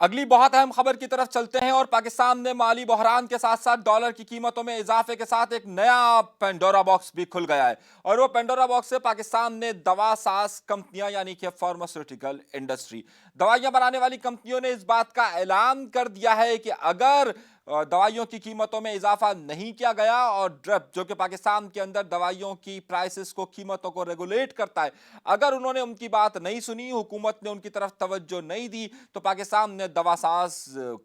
اگلی بہت اہم خبر کی طرف چلتے ہیں اور پاکستان نے مالی بحران کے ساتھ ساتھ ڈالر کی قیمتوں میں اضافے کے ساتھ ایک نیا پینڈورا باکس بھی کھل گیا ہے، اور وہ پینڈورا باکس سے پاکستان نے دوا ساز کمپنیاں یعنی کہ فارماسیوٹیکل انڈسٹری، دوائیاں بنانے والی کمپنیوں نے اس بات کا اعلان کر دیا ہے کہ اگر دوائیوں کی قیمتوں میں اضافہ نہیں کیا گیا، اور ڈرپ جو کہ پاکستان کے اندر دوائیوں کی پرائسز کو قیمتوں کو ریگولیٹ کرتا ہے، اگر انہوں نے ان کی بات نہیں سنی، حکومت نے ان کی طرف توجہ نہیں دی، تو پاکستان نے دوا ساز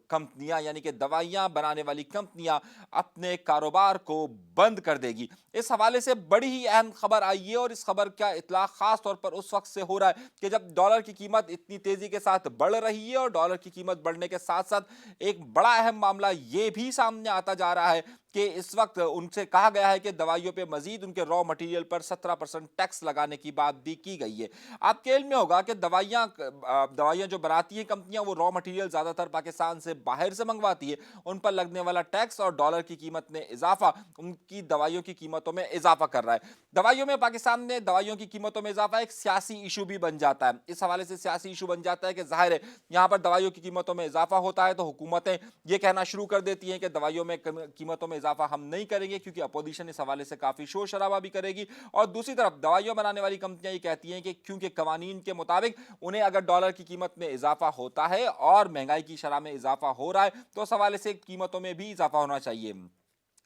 کمپنیاں یعنی کہ دوائیاں بنانے والی کمپنیاں اپنے کاروبار کو بند کر دے گی۔ اس حوالے سے بڑی ہی اہم خبر آئی ہے، اور اس خبر کا اطلاق خاص طور پر اس وقت سے ہو رہا ہے کہ جب ڈالر کی قیمت اتنی تیزی کے ساتھ بڑھ رہی ہے، اور ڈالر کی قیمت بڑھنے کے ساتھ ساتھ ایک بڑا اہم معاملہ یہ بھی سامنے آتا جا رہا ہے کہ اس وقت ان سے کہا گیا ہے کہ دوائیوں پہ مزید ان کے را مٹیریل پر 17% ٹیکس لگانے کی بات بھی کی گئی ہے۔ آپ کے علم میں ہوگا کہ دوائیاں جو بناتی ہیں کمپنیاں، وہ را مٹیریل زیادہ تر پاکستان سے باہر سے منگواتی ہے، ان پر لگنے والا ٹیکس اور ڈالر کی قیمت میں اضافہ ان کی دوائیوں کی قیمتوں میں اضافہ کر رہا ہے۔ دوائیوں میں پاکستان نے دوائیوں کی قیمتوں میں اضافہ ایک سیاسی ایشو بھی بن جاتا ہے، اس حوالے سے سیاسی ایشو بن جاتا ہے کہ ظاہر ہے یہاں پر دوائیوں کی قیمتوں میں اضافہ ہوتا ہے تو حکومتیں یہ کہنا شروع کر دیتی ہیں کہ دوائیوں میں قیمتوں میں اضافہ ہم نہیں کریں گے، کیونکہ اپوزیشن اس حوالے سے کافی شور شرابہ بھی کرے گی، اور دوسری طرف دوائیوں بنانے والی کمپنیاں یہ کہتی ہیں کہ کیونکہ قوانین کے مطابق انہیں اگر ڈالر کی قیمت میں اضافہ ہوتا ہے اور مہنگائی کی شرح میں اضافہ ہو رہا ہے تو اس حوالے سے قیمتوں میں بھی اضافہ ہونا چاہیے۔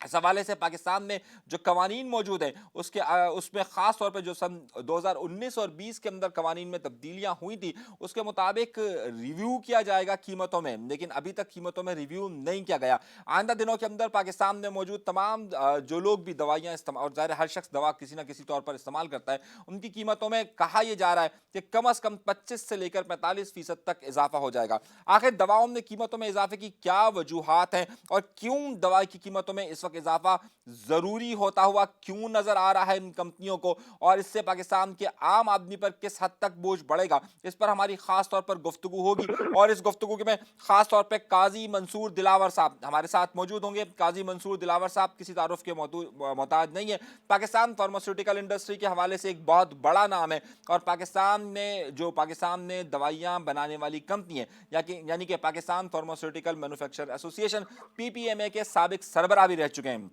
اس حوالے سے پاکستان میں جو قوانین موجود ہیں اس میں خاص طور پہ جو سن 2019 اور 20 کے اندر قوانین میں تبدیلیاں ہوئی تھی، اس کے مطابق ریویو کیا جائے گا قیمتوں میں، لیکن ابھی تک قیمتوں میں ریویو نہیں کیا گیا۔ آئندہ دنوں کے اندر پاکستان میں موجود تمام جو لوگ بھی دوائیاں استعمال، اور ظاہر ہر شخص دوا کسی نہ کسی طور پر استعمال کرتا ہے، ان کی قیمتوں میں کہا یہ جا رہا ہے کہ کم از کم 25 سے لے کر 45% تک اضافہ ہو جائے گا۔ آخر دواؤں میں قیمتوں میں اضافے کی کیا وجوہات ہیں، اور کیوں دوائی کی قیمتوں میں اس وقت اضافہ ضروری ہوتا ہوا کیوں نظر آ رہا ہے ان کمپنیوں کو، اور اس سے پاکستان کے عام آدمی پر کس حد تک بوجھ بڑھے گا، اس پر ہماری خاص طور پر گفتگو ہوگی، اور اس گفتگو میں خاص طور پہ قاضی منصور دلاور صاحب ہمارے ساتھ موجود ہوں گے۔ قاضی منصور دلاور صاحب کسی تعارف کے محتاج نہیں ہے، پاکستان فارماسیوٹیکل انڈسٹری کے حوالے سے ایک بہت بڑا نام ہے، اور پاکستان نے دوائیاں بنانے والی کمپنی ہے یعنی کہ پاکستان فارماسیوٹیکل مینوفیکچر ایسوسی ایشن PPMA کے سابق سربراہ بھی رہ چکے ہیں۔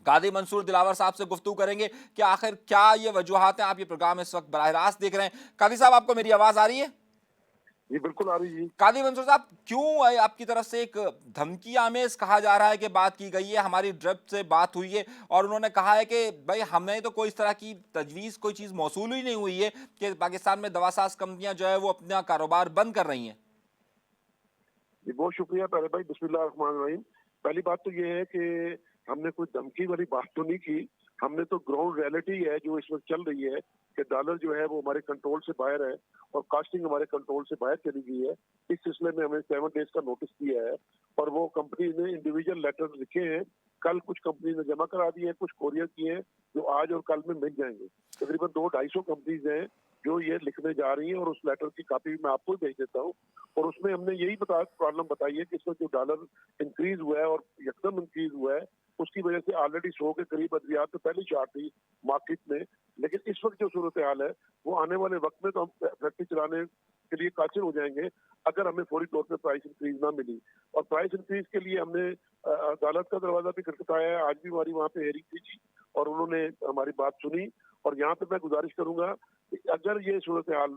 قاضی منصور دلاور صاحب سے گفتگو کریں گے کہ آخر کیا یہ وجوہات ہیں۔ آپ یہ پروگرام اس وقت براہ راست دیکھ رہے ہیں۔ قاضی صاحب آپ کو میری آواز آ رہی ہے؟ جی بالکل آ رہی جی۔ قاضی منصور صاحب، کیوں آپ کی طرف سے ایک دھمکی آمیز کہا جا رہا ہے کہ بات کی گئی ہے، ہماری ڈرپ سے بات ہوئی ہے اور انہوں نے کہا ہے کہ بھائی ہمیں تو کوئی اس طرح کی تجویز کوئی چیز موصول ہی نہیں ہوئی ہے کہ پاکستان میں دوا ساز کمپنیاں جو ہے وہ اپنا کاروبار بند کر رہی ہیں؟ جی بہت شکریہ پہلے بھائی، بسم اللہ الرحمن الرحیم۔ پہلی بات تو یہ ہے کہ ہم نے کوئی دھمکی والی بات تو نہیں کی، ہم نے تو گراؤنڈ ریئلٹی ہے جو اس وقت چل رہی ہے کہ ڈالر جو ہے وہ ہمارے کنٹرول سے باہر ہے اور کاسٹنگ ہمارے کنٹرول سے باہر چلی گئی ہے۔ اس سلسلے میں ہمیں 7 days کا نوٹس دیا ہے، اور وہ کمپنی نے انڈیویجل لیٹر لکھے ہیں، کل کچھ کمپنی نے جمع کرا دیے ہیں، کچھ کوریئر کیے ہیں جو آج اور کل میں مل جائیں گے۔ تقریباً 200-250 کمپنیز ہیں جو یہ لکھنے جا رہی ہیں، اور اس لیٹر کی کاپی میں آپ کو بھیج دیتا ہوں، اور اس میں ہم نے یہی پرابلم بتائی ہے کہ اس میں جو ڈالر انکریز ہوا ہے اور یکدم انکریز ہوا ہے، اس کی وجہ سے آلریڈی 100 کے قریب ادویات تو پہلی چارٹ تھی مارکیٹ میں، لیکن اس وقت جو صورتحال ہے وہ آنے والے وقت میں تو ہم فیکٹری چلانے کے لیے قاصر ہو جائیں گے اگر ہمیں فوری طور پہ پرائس انکریز نہ ملی۔ اور پرائس انکریز کے لیے ہم نے عدالت کا دروازہ بھی کھٹکھٹایا ہے، آج بھی ہماری وہاں پہ ہیئرنگ تھی جی، اور انہوں نے ہماری بات سنی، اور یہاں پہ میں گزارش کروں گا کہ اگر یہ صورتحال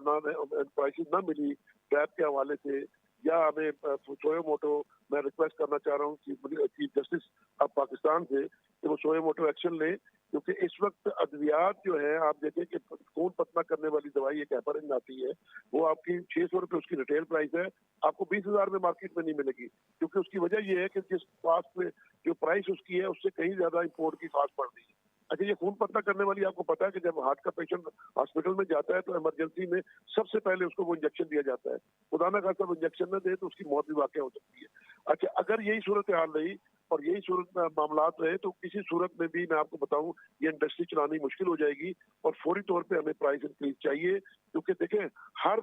پرائسز نہ ملی ٹیپ کے حوالے سے، یا ہمیں سوئے موٹو، میں ریکویسٹ کرنا چاہ رہا ہوں چیف جسٹس آف پاکستان سے کہ وہ سوئے موٹو ایکشن لیں، کیونکہ اس وقت ادویات جو ہے آپ دیکھیں کہ خون پتلا کرنے والی دوائی ایک ایپرین آتی ہے، وہ آپ کی 600 روپے اس کی ریٹیل پرائس ہے، آپ کو 20,000 میں مارکیٹ میں نہیں ملے گی، کیونکہ اس کی وجہ یہ ہے کہ جس کاسٹ میں جو پرائس اس کی ہے اس سے کہیں زیادہ امپورٹ کی کاسٹ پڑ رہی ہے۔ اچھا، یہ خون پتلا کرنے والی آپ کو پتا ہے کہ جب ہارٹ کا پیشنٹ ہاسپٹل میں جاتا ہے تو ایمرجنسی میں سب سے پہلے اس کو وہ انجیکشن دیا جاتا ہے، خدا نہ خاصہ وہ انجیکشن نہ دے تو اس کی موت بھی واقع ہو سکتی ہے۔ اچھا، اگر یہی صورتحال رہی اور یہی صورت معاملات رہے تو کسی صورت میں بھی میں آپ کو بتاؤں یہ انڈسٹری چلانی مشکل ہو جائے گی، اور فوری طور پہ ہمیں پرائس انکریز چاہیے، کیونکہ دیکھیں ہر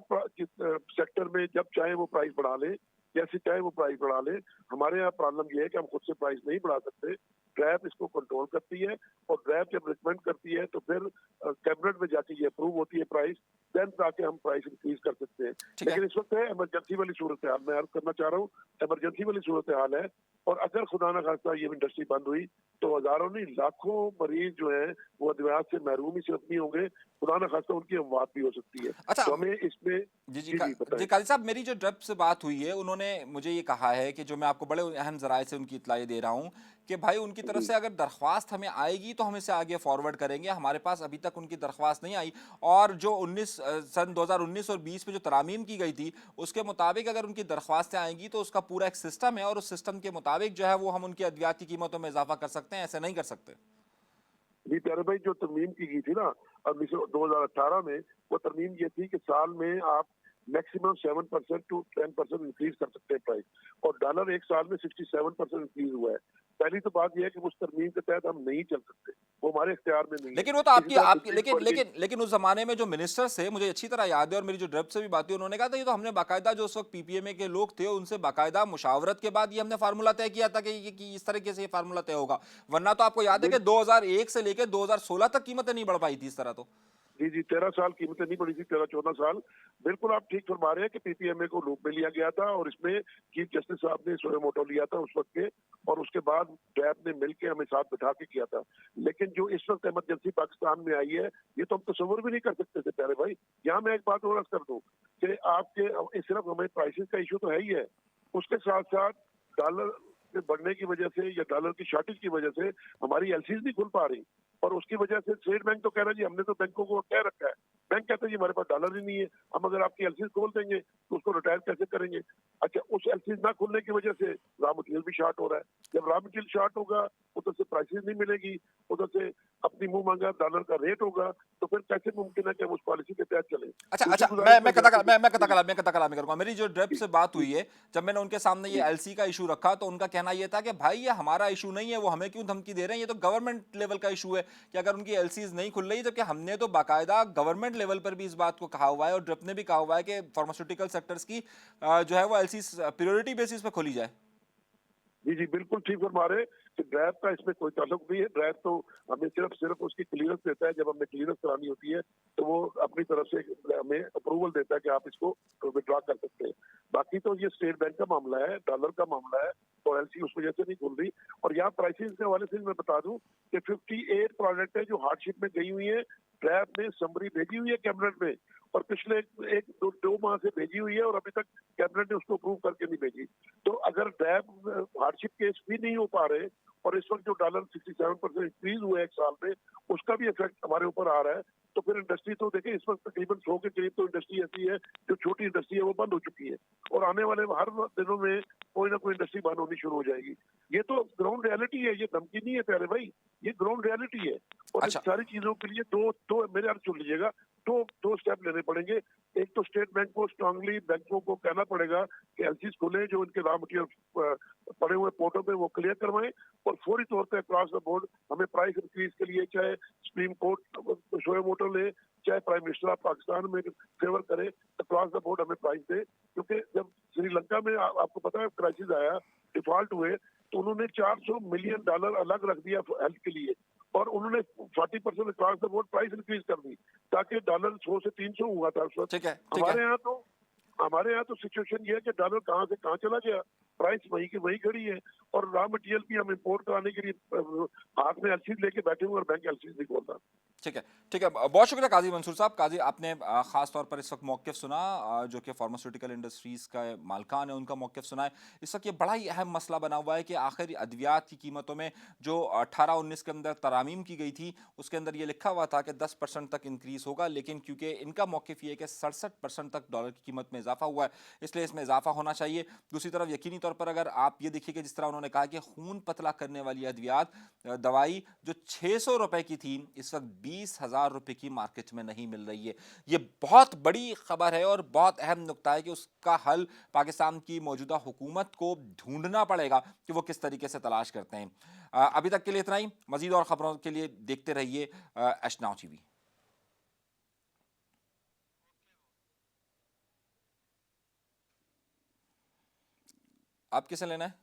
سیکٹر میں جب چاہے وہ پرائس بڑھا لے، جیسے چاہے وہ پرائس بڑھا لے، ہمارے یہاں پرابلم یہ ہے کہ ہم خود سے پرائس نہیں بڑھا سکتے، ڈریپ اس کو کنٹرول کرتی ہے، اور ڈریپ جب ریکمینڈ کرتی ہے تو پھر کیبنٹ میں جا کے یہ اپروو ہوتی ہے پرائس، देन जाके हम प्राइस इंक्रीज कर सकते हैं। ठीक है। लेकिन इस वक्त है इमरजेंसी वाली सूरत हाल, मैं अर्ज करना चाह रहा हूँ इमरजेंसी वाली सूरत हाल है, और अगर खुदा ना खास्ता ये इंडस्ट्री बंद हुई तो हजारों नहीं लाखों मरीज जो है वो अद्वियात से महरूम ही सिर्फ नहीं होंगे, खुदा ना खास्ता उनकी अमवात भी हो सकती है। अच्छा, तो हमें इसमें जी जी जी जी बताएं। जी काजी साहब, मेरी जो ड्रब से बात हुई है उन्होंने मुझे ये कहा है कि जो मैं आपको बड़े अहम जराए से उनकी इत्तला दे रहा हूँ कि भाई उनकी तरफ जी से अगर दरख्वास्त हमें आएगी तो हम इसे आगे फॉरवर्ड करेंगे, हमारे पास अभी तक उनकी दरख्वास्त नहीं आई। और जो सन 2019 और 20 में जो तरामीम की गई थी उसके मुताबिक अगर उनकी दरख्वास्तें आएंगी तो उसका पूरा एक सिस्टम है और उस सिस्टम के मुताबिक जो है वो हम उनकी अद्वियात की कीमतों में इजाफा कर सकते हैं, ऐसे नहीं कर सकते। जी प्यारे भाई, जो तरमीम की गई थी ना 2018 में, वो तरमीम ये थी कि साल में आप मैक्सिमम 7% टू 10% इंक्रीज कर सकते हैं प्राइस, और डॉलर एक साल में 67% इंक्रीज हुआ है। पहली तो बात यह है कि उस तरमीम के तहत हम नहीं चल सकते, वो हमारे इख्तियार में नहीं है। लेकिन वो तो इसी आपकी तरह आपकी सुप्रीम लेकिन कोर्ट की लेकिन लेकिन उस जमाने में जो मिनिस्टर्स थे मुझे अच्छी तरह याद है, और मेरी जो ड्रब से भी बात हुई उन्होंने कहा था ये तो हमने बाकायदा जो उस वक्त पीपीएमए के लोग थे उनसे बाकायदा मुशावरत के बाद ये हमने फार्मूला तय किया था कि इस तरीके से ये फार्मूला तय होगा, वरना तो आपको याद है कि 2001 से लेकर 2016 तक कीमतें नहीं बढ़ पाई थी इस तरह तो। जी जी 13 साल कीमतें नहीं बढ़ी थी, 13-14 साल। बिल्कुल आप ठीक फरमा रहे हैं कि पीपीएमए को लूप में लिया गया था, और इसमें चीफ जस्टिस साहब ने सोए मोटो लिया था उस वक्त के, और उसके बाद डैब ने मिलकर हमें साथ बिठा के किया था। लेकिन जो इस वक्त इमरजेंसी पाकिस्तान में आई है, ये तो हम तस्वुर भी नहीं कर सकते थे प्यारे भाई। यहाँ मैं एक बात और अर्ज कर दूं कि आपके सिर्फ हमें प्राइसेस का इशू तो है ही है, उसके साथ साथ डॉलर के बढ़ने की वजह से या डॉलर की शॉर्टेज की वजह से हमारी एलसीज नहीं खुल पा रही, और उसकी वजह से स्टेट बैंक तो कह रहा है जी हमने तो बैंकों को कह रखा है, बैंक कहते हैं जी हमारे पास डॉलर ही नहीं है, हम अगर आपकी एलसीज खोल देंगे तो उसको रिटायर कैसे करेंगे। अच्छा, उस एलसीज ना खुलने की वजह से रॉ मटेरियल भी शॉर्ट हो रहा है, जब रॉ मटेरियल शॉर्ट होगा उधर से प्राइसेस नहीं मिलेगी, उधर से अपनी मुंह मांगा डॉलर का रेट होगा, तो फिर कैसे मुमकिन है कि हम उस पॉलिसी के तहत चले। अच्छा दूसरी अच्छा, गुजारिश मैं यहाँ पे मैं कथा कलामी करूंगा। मेरी जो ड्रब से बात हुई है, जब मैंने उनके सामने ये जी एलसी का इशू रखा तो उनका कहना ये था कि भाई ये हमारा इशू नहीं है, वो हमें क्यों धमकी दे रहे हैं, ये तो गवर्नमेंट लेवल का इशू है कि अगर उनकी एलसीज नहीं खुल रही, जबकि हमने तो बाकायदा गवर्नमेंट लेवल पर भी इस बात को कहा हुआ है और ड्रब ने भी कहा हुआ है कि फार्मास्यूटिकल सेक्टर्स की जो है वो एलसीज प्रायोरिटी बेसिस पे खोली जाए। जी जी बिल्कुल ठीक फरमा रहे कि ड्राइव का इसमें कोई ताल्लुक नहीं है। ड्राइव तो हमें सिर्फ उसकी क्लियरेंस देता है, जब हमें क्लियरेंस करानी होती है तो वो अपनी तरफ से हमें अप्रूवल देता है कि आप इसको विड्रॉ कर सकते हैं। बाकी तो ये स्टेट बैंक का मामला है, डॉलर का मामला है, और एलसी उस वजह से नहीं खुल रही। और यहाँ प्राइसिंग के हवाले से मैं बता दूं कि 58 प्रोडक्ट है जो हार्डशिप में गई हुई है, ड्राइव ने समरी भेजी हुई है कैबिनेट में, और पिछले एक दो माह से भेजी हुई है, और अभी तक कैबिनेट ने उसको अप्रूव करके नहीं भेजी। तो अगर डैब हार्डशिप केस भी नहीं हो पा रहे, और इस वक्त जो डॉलर 67% इंक्रीज हुआ है एक साल में, उसका भी इफेक्ट हमारे ऊपर आ रहा है, तो फिर इंडस्ट्री तो देखिए इस वक्त तकरीबन 100 के करीब तो इंडस्ट्री ऐसी है जो छोटी इंडस्ट्री है वो बंद हो चुकी है, और आने वाले हर दिनों में कोई ना कोई इंडस्ट्री बंद होनी शुरू हो जाएगी। ये तो ग्राउंड रियलिटी है, ये धमकी नहीं है प्यारे भाई, ये ग्राउंड रियलिटी है। और इन अच्छा, सारी चीजों के लिए दो मेरे अर्थ सुन लीजिएगा, दो स्टेप लेने पड़ेंगे। एक तो स्टेट बैंक को स्ट्रांगली बैंकों को कहना पड़ेगा कि एलसीज खोले, जो उनके रॉ मटेरियल पड़े हुए पोर्टल पे वो क्लियर करवाएं, और फौरी तौर पे अक्रॉस द बोर्ड हमें प्राइस इंक्रीज के लिए चाहे सुप्रीम कोर्ट शोए मोटो ले, चाहे प्राइम मिनिस्टर ऑफ पाकिस्तान में फेवर करे, अक्रॉस द बोर्ड हमें प्राइस दे। क्योंकि जब श्रीलंका में आपको पता है क्राइसिस आया, डिफॉल्ट हुए, तो उन्होंने $400 मिलियन अलग रख दिया हेल्थ के लिए, और उन्होंने 40% across the board price increase कर दी, ताकि डॉलर 100 से 300 हुआ था उस वक्त। ठीक है, ठीक है। हमारे यहाँ तो सिचुएशन ये है कि डॉलर कहाँ से कहाँ चला गया, प्राइस वही की वही खड़ी है, और रॉ मटेरियल भी हम इंपोर्ट कराने के लिए हाथ में एलसीज लेके बैठे हुए, और बैंक एलसीज नहीं खोल रहा। ठीक है, ठीक है। बहुत शुक्रिया काजी मंसूर साहब। काजी, आपने खास तौर पर इस वक्त मौक़िफ़ सुना जो कि फार्मास्यूटिकल इंडस्ट्रीज़ का मालिकान है उनका मौक़िफ़ सुना है। इस वक्त ये बड़ा ही अहम मसला बना हुआ है कि आखिर अद्वियात की कीमतों में जो 18-19 के अंदर तरामीम की गई थी उसके अंदर ये लिखा हुआ था कि 10% तक इंक्रीज़ होगा, लेकिन क्योंकि इनका मौक़िफ़ ये है कि 67% तक डॉलर की कीमत में इजाफा हुआ है, इसलिए इसमें इजाफा होना चाहिए। दूसरी तरफ यकीनी तौर पर अगर आप ये देखिए कि जिस तरह उन्होंने कहा कि खून पतला करने वाली अद्वियात दवाई जो 600 रुपए की थी इस वक्त 20,000 रुपए की मार्केट में नहीं मिल रही है। ये बहुत बड़ी खबर है और बहुत अहम नुक्ता है कि उसका हल पाकिस्तान की मौजूदा हुकूमत को ढूंढना पड़ेगा कि वो किस तरीके से तलाश करते हैं। अभी तक के लिए इतना ही। मजीद और खबरों के लिए देखते रहिए एश नाउ टीवी। आप किसे लेना है?